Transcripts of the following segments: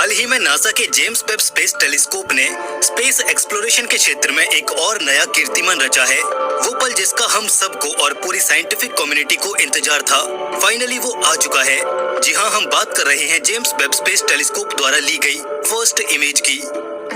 हाल ही में नासा के James Webb space telescope ने स्पेस एक्सप्लोरेशन के क्षेत्र में एक और नया कीर्तिमान रचा है। वो पल जिसका हम सबको और पूरी साइंटिफिक कम्युनिटी को इंतजार था, फाइनली वो आ चुका है। जी हाँ, हम बात कर रहे हैं जेम्स वेब स्पेस टेलीस्कोप द्वारा ली गई फर्स्ट इमेज की।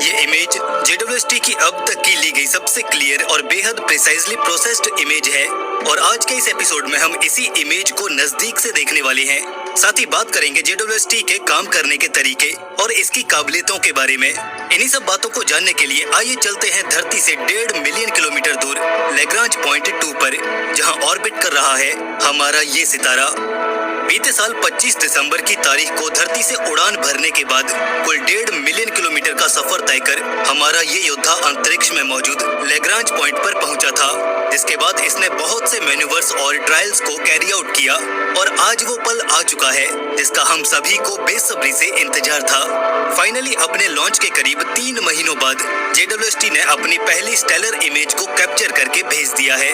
ये इमेज JWST की अब तक की ली गई सबसे क्लियर और बेहद प्रिसाइजली प्रोसेस्ड इमेज है और आज के इस एपिसोड में हम इसी इमेज को नजदीक से देखने वाले हैं। साथ ही बात करेंगे JWST के काम करने के तरीके और इसकी काबिलियतों के बारे में। इन्हीं सब बातों को जानने के लिए आइए चलते हैं धरती से 1.5 मिलियन किलोमीटर दूर लैग्रांज पॉइंट 2 पर, जहां ऑर्बिट कर रहा है हमारा ये सितारा। बीते साल 25 दिसंबर की तारीख को धरती से उड़ान भरने के बाद कुल 1.5 मिलियन किलोमीटर का सफर तय कर हमारा ये योद्धा अंतरिक्ष में मौजूद लैग्रांज पॉइंट पर पहुंचा था, जिसके बाद इसने बहुत से मैन्यूवर्स और ट्रायल्स को कैरी आउट किया और आज वो पल आ चुका है जिसका हम सभी को बेसब्री से इंतजार था। फाइनली अपने लॉन्च के करीब 3 महीनों बाद JWST ने अपनी पहली स्टेलर इमेज को कैप्चर करके भेज दिया है।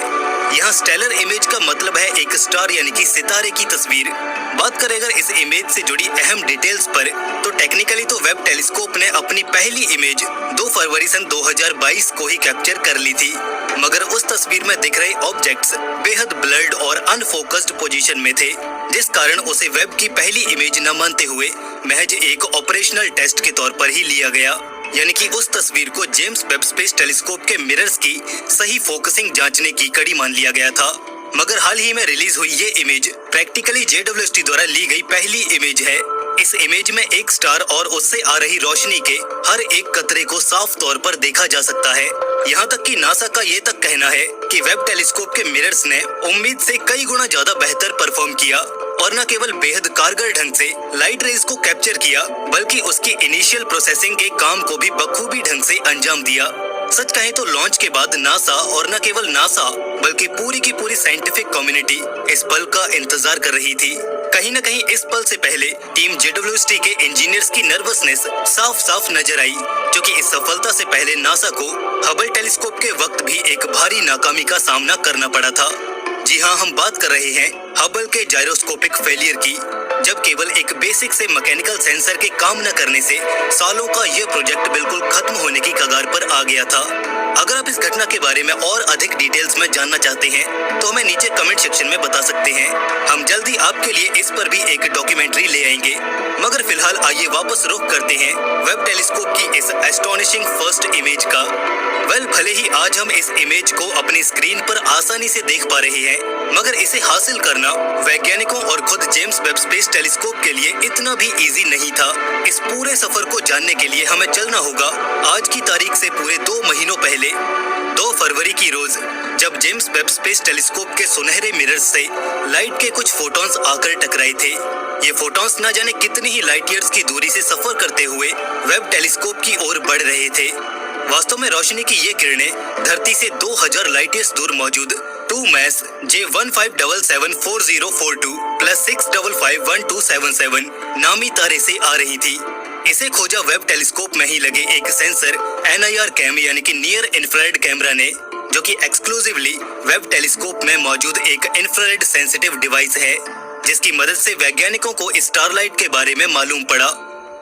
यहाँ स्टेलर इमेज का मतलब है एक स्टार यानी कि सितारे की तस्वीर। बात करें अगर इस इमेज से जुड़ी अहम डिटेल्स पर, तो टेक्निकली तो वेब टेलीस्कोप ने अपनी पहली इमेज 2 फरवरी सन 2022 को ही कैप्चर कर ली थी, मगर उस तस्वीर में दिख रहे ऑब्जेक्ट्स बेहद ब्लर्ड और अनफोकस्ड पोजीशन में थे, जिस कारण उसे वेब की पहली इमेज न मानते हुए महज एक ऑपरेशनल टेस्ट के तौर पर ही लिया गया। यानी कि उस तस्वीर को जेम्स वेब स्पेस टेलीस्कोप के मिरर्स की सही फोकसिंग जांचने की कड़ी मान लिया गया था। मगर हाल ही में रिलीज हुई ये इमेज प्रैक्टिकली JWST द्वारा ली गई पहली इमेज है। इस इमेज में एक स्टार और उससे आ रही रोशनी के हर एक कतरे को साफ तौर पर देखा जा सकता है। यहाँ तक कि नासा का ये तक कहना है कि वेब टेलीस्कोप के मिरर्स ने उम्मीद से कई गुना ज्यादा बेहतर परफॉर्म किया और न केवल बेहद कारगर ढंग से लाइट रेज को कैप्चर किया, बल्कि उसकी इनिशियल प्रोसेसिंग के काम को भी बखूबी ढंग से अंजाम दिया। सच कहें तो लॉन्च के बाद नासा और न केवल नासा बल्कि पूरी की पूरी साइंटिफिक कम्युनिटी इस पल का इंतजार कर रही थी। कहीं न कहीं इस पल से पहले टीम JWST के इंजीनियर्स की नर्वसनेस साफ साफ नजर आई, क्योंकि इस सफलता से पहले नासा को हबल टेलीस्कोप के वक्त भी एक भारी नाकामी का सामना करना पड़ा था। जी हाँ, हम बात कर रहे हैं हबल के जायरोस्कोपिक फेलियर की, जब केवल एक बेसिक से मैकेनिकल सेंसर के काम न करने से सालों का यह प्रोजेक्ट बिल्कुल खत्म होने की कगार पर आ गया था। अगर आप इस घटना के बारे में और अधिक डिटेल्स में जानना चाहते हैं तो हमें नीचे कमेंट सेक्शन में बता सकते हैं। हम जल्दी आपके लिए इस पर भी एक डॉक्यूमेंट्री ले आएंगे। मगर फिलहाल आइए वापस रुख करते हैं वेब टेलीस्कोप की इस एस्टोनिशिंग फर्स्ट इमेज का। भले ही आज हम इस इमेज को अपनी स्क्रीन पर आसानी से देख पा रहे हैं, मगर इसे हासिल करना वैज्ञानिकों और खुद जेम्स वेब स्पेस टेलीस्कोप के लिए इतना भी इजी नहीं था। इस पूरे सफर को जानने के लिए हमें चलना होगा आज की तारीख से पूरे 2 महीनों पहले, 2 फरवरी की रोज, जब जेम्स वेब स्पेस टेलीस्कोप के सुनहरे मिरर्स से लाइट के कुछ फोटॉन्स आकर टकराए थे। ये फोटॉन्स न जाने कितनी ही लाइट ईयर्स की दूरी से सफर करते हुए वेब टेलीस्कोप की ओर बढ़ रहे थे। वास्तव में रोशनी की ये किरणें धरती से 2000 लाइट ईयर्स दूर मौजूद 2 मैस J15774042 + 6551277 नामी तारे से आ रही थी। इसे खोजा वेब टेलीस्कोप में ही लगे एक सेंसर NIR कैम यानी कि नियर इंफ्रारेड कैमरा ने, जो कि एक्सक्लूसिवली वेब टेलीस्कोप में मौजूद एक इंफ्रारेड सेंसिटिव डिवाइस है, जिसकी मदद से वैज्ञानिकों को स्टारलाइट के बारे में मालूम पड़ा।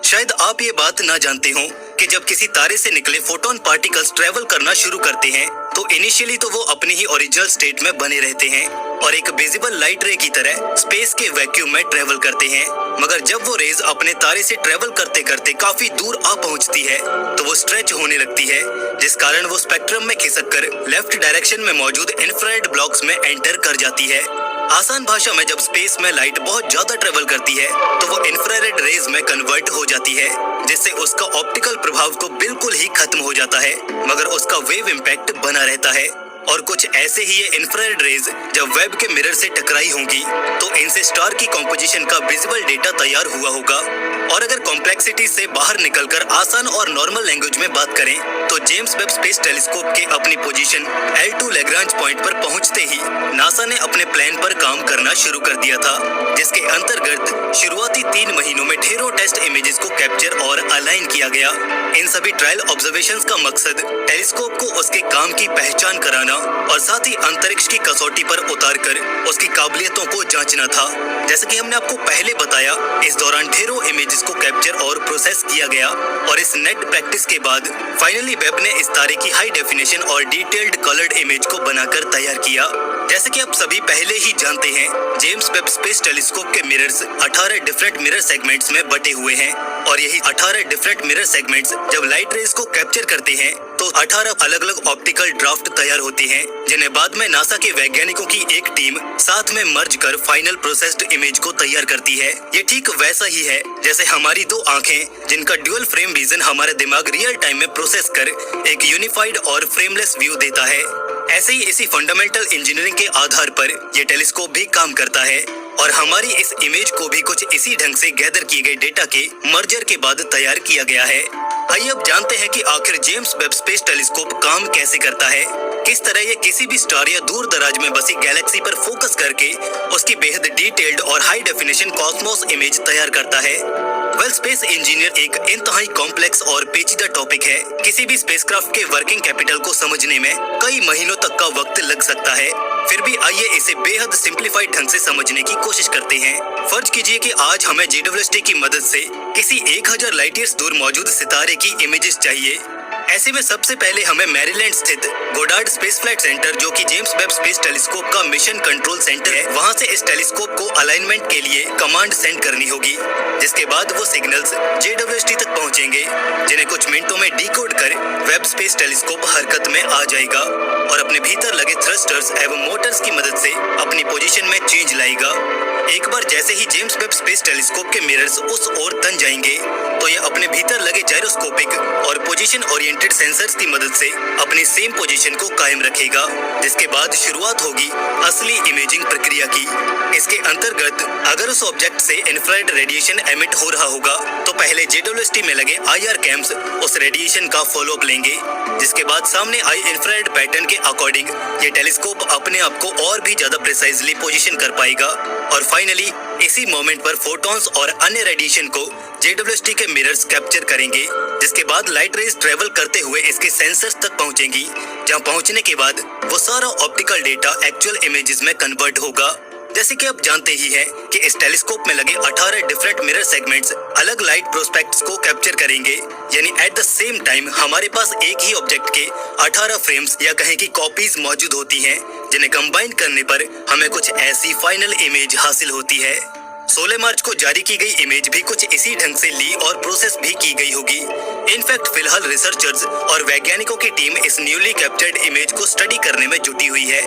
शायद आप ये बात ना जानते हो कि जब किसी तारे से निकले फोटोन पार्टिकल्स ट्रेवल करना शुरू करते हैं तो इनिशियली तो वो अपनी ही ओरिजिनल स्टेट में बने रहते हैं और एक विजिबल लाइट रे की तरह स्पेस के वैक्यूम में ट्रेवल करते हैं, मगर जब वो रेज अपने तारे से ट्रेवल करते करते काफी दूर आ पहुंचती है तो वो स्ट्रेच होने लगती है, जिस कारण वो स्पेक्ट्रम में खिसक कर लेफ्ट डायरेक्शन में मौजूद इंफ्रारेड ब्लॉक्स में एंटर कर जाती है। आसान भाषा में जब स्पेस में लाइट बहुत ज्यादा ट्रेवल करती है तो वो इंफ्रारेड रेज में कन्वर्ट हो जाती है, जिससे उसका ऑप्टिकल प्रभाव तो बिल्कुल ही खत्म हो जाता है, मगर उसका वेव इम्पैक्ट बना रहता है। और कुछ ऐसे ही ये इंफ्रारेड रेज जब वेब के मिरर से टकराई होंगी तो इनसे स्टार की कॉम्पोजिशन का विजिबल डेटा तैयार हुआ होगा। और अगर कॉम्प्लेक्सिटी से बाहर निकलकर आसान और नॉर्मल लैंग्वेज में बात करें तो जेम्स वेब स्पेस टेलीस्कोप के अपनी पोजीशन L2 लैग्रांज पॉइंट पर पहुंचते ही नासा ने अपने प्लान पर काम करना शुरू कर दिया था, जिसके अंतर्गत शुरुआती 3 महीनों में ढेरों टेस्ट इमेजेस को कैप्चर और अलाइन किया गया। इन सभी ट्रायल ऑब्जर्वेशंस का मकसद टेलीस्कोप को उसके काम की पहचान कराना और साथ ही अंतरिक्ष की कसौटी पर उतारकर उसकी काबिलियतों को जांचना था। जैसे कि हमने आपको पहले बताया, इस दौरान ढेरों इमेजेस को कैप्चर और प्रोसेस किया गया और इस नेट प्रैक्टिस के बाद फाइनली वेब ने इस तारे की हाई डेफिनेशन और डिटेल्ड कलर्ड इमेज को बनाकर तैयार किया। जैसे कि आप सभी पहले ही जानते हैं, जेम्स वेब स्पेस टेलीस्कोप के मिरर्स 18 डिफरेंट मिरर सेगमेंट्स में बटे हुए हैं और यही 18 डिफरेंट मिरर सेगमेंट्स जब लाइट रेज को कैप्चर करते हैं तो 18 अलग अलग ऑप्टिकल ड्राफ्ट तैयार होते हैं, जिन्हें बाद में नासा के वैज्ञानिकों की एक टीम साथ में मर्ज कर फाइनल प्रोसेस्ड इमेज को तैयार करती है। ये ठीक वैसा ही है जैसे हमारी दो आंखें, जिनका ड्यूअल फ्रेम विजन हमारा दिमाग रियल टाइम में प्रोसेस कर एक यूनिफाइड और फ्रेमलेस व्यू देता है। ऐसे ही इसी फंडामेंटल इंजीनियरिंग के आधार पर ये टेलीस्कोप भी काम करता है और हमारी इस इमेज को भी कुछ इसी ढंग से गैदर किए गए डेटा के मर्जर के बाद तैयार किया गया है। आइए अब जानते हैं कि आखिर जेम्स वेब स्पेस टेलीस्कोप काम कैसे करता है, किस तरह ये किसी भी स्टार या दूर दराज में बसी गैलेक्सी पर फोकस करके उसकी बेहद डिटेल्ड और हाई डेफिनेशन कॉस्मोस इमेज तैयार करता है। वेल, स्पेस इंजीनियर एक इंतहाई कॉम्प्लेक्स और पेचीदा टॉपिक है। किसी भी स्पेसक्राफ्ट के वर्किंग कैपिटल को समझने में कई महीनों तक का वक्त लग सकता है। फिर भी आइए इसे बेहद सिंप्लीफाइड ढंग से समझने की कोशिश करते हैं। फर्ज कीजिए कि आज हमें JWST की मदद से किसी 1000 लाइट ईयर्स दूर मौजूद सितारे की इमेजेस चाहिए। ऐसे में सबसे पहले हमें मैरीलैंड स्थित गोडार्ड स्पेस फ्लाइट सेंटर, जो कि जेम्स वेब स्पेस टेलीस्कोप का मिशन कंट्रोल सेंटर है, वहां से इस टेलीस्कोप को अलाइनमेंट के लिए कमांड सेंड करनी होगी, जिसके बाद वो सिग्नल्स JWST तक पहुंचेंगे, जिन्हें कुछ मिनटों में डिकोड कर वेब स्पेस टेलीस्कोप हरकत में आ जाएगा और अपने भीतर लगे थ्रस्टर्स एवं मोटर्स की मदद से अपनी पोजीशन में चेंज लाएगा। एक बार जैसे ही जेम्स वेब स्पेस टेलीस्कोप के मिरर्स उस ओर तन जाएंगे तो ये अपने भीतर लगे जायरोस्कोपिक और पोजीशन ओरिएंटेड सेंसर्स की मदद से अपनी सेम पोजीशन को कायम रखेगा, जिसके बाद शुरुआत होगी असली इमेजिंग प्रक्रिया की। इसके अंतर्गत अगर उस ऑब्जेक्ट से इंफ्रारेड रेडिएशन एमिट हो रहा होगा तो पहले JWST में लगे IR कैम्स उस रेडिएशन का फॉलोअप लेंगे, जिसके बाद सामने आई इंफ्रारेड पैटर्न के अकॉर्डिंग ये टेलीस्कोप अपने आप को और भी ज्यादा प्रिसाइजली पोजीशन कर पाएगा और फाइनली इसी मोमेंट पर फोटॉन्स और अन्य रेडिएशन को JWST के मिरर्स कैप्चर करेंगे, जिसके बाद लाइट रेज ट्रेवल करते हुए इसके सेंसर्स तक पहुंचेंगी, जहां पहुंचने के बाद वो सारा ऑप्टिकल डेटा एक्चुअल इमेजेस में कन्वर्ट होगा। जैसे कि आप जानते ही हैं कि इस टेलीस्कोप में लगे 18 डिफरेंट मिरर सेगमेंट्स अलग लाइट प्रोस्पेक्ट्स को कैप्चर करेंगे, यानी एट द सेम टाइम हमारे पास एक ही ऑब्जेक्ट के 18 फ्रेम्स या कहें कि कॉपीज मौजूद होती हैं, जिन्हें कंबाइन करने पर हमें कुछ ऐसी फाइनल इमेज हासिल होती है। 16 मार्च को जारी की गई इमेज भी कुछ इसी ढंग से ली और प्रोसेस भी की गई होगी। इनफैक्ट फिलहाल रिसर्चर्स और वैज्ञानिकों की टीम इस न्यूली कैप्चर्ड इमेज को स्टडी करने में जुटी हुई है।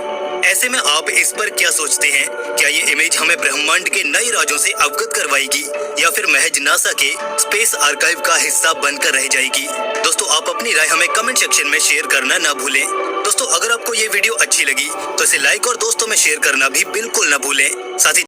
ऐसे में आप इस पर क्या सोचते हैं? क्या ये इमेज हमें ब्रह्मांड के नए राजों से अवगत करवाएगी या फिर महज नासा के स्पेस आर्काइव का हिस्सा बनकर रह जाएगी? दोस्तों, आप अपनी राय हमें कमेंट सेक्शन में शेयर करना ना भूलें। दोस्तों, अगर आपको ये वीडियो अच्छी लगी तो इसे लाइक और दोस्तों में शेयर करना भी बिल्कुल ना भूलें। साथ ही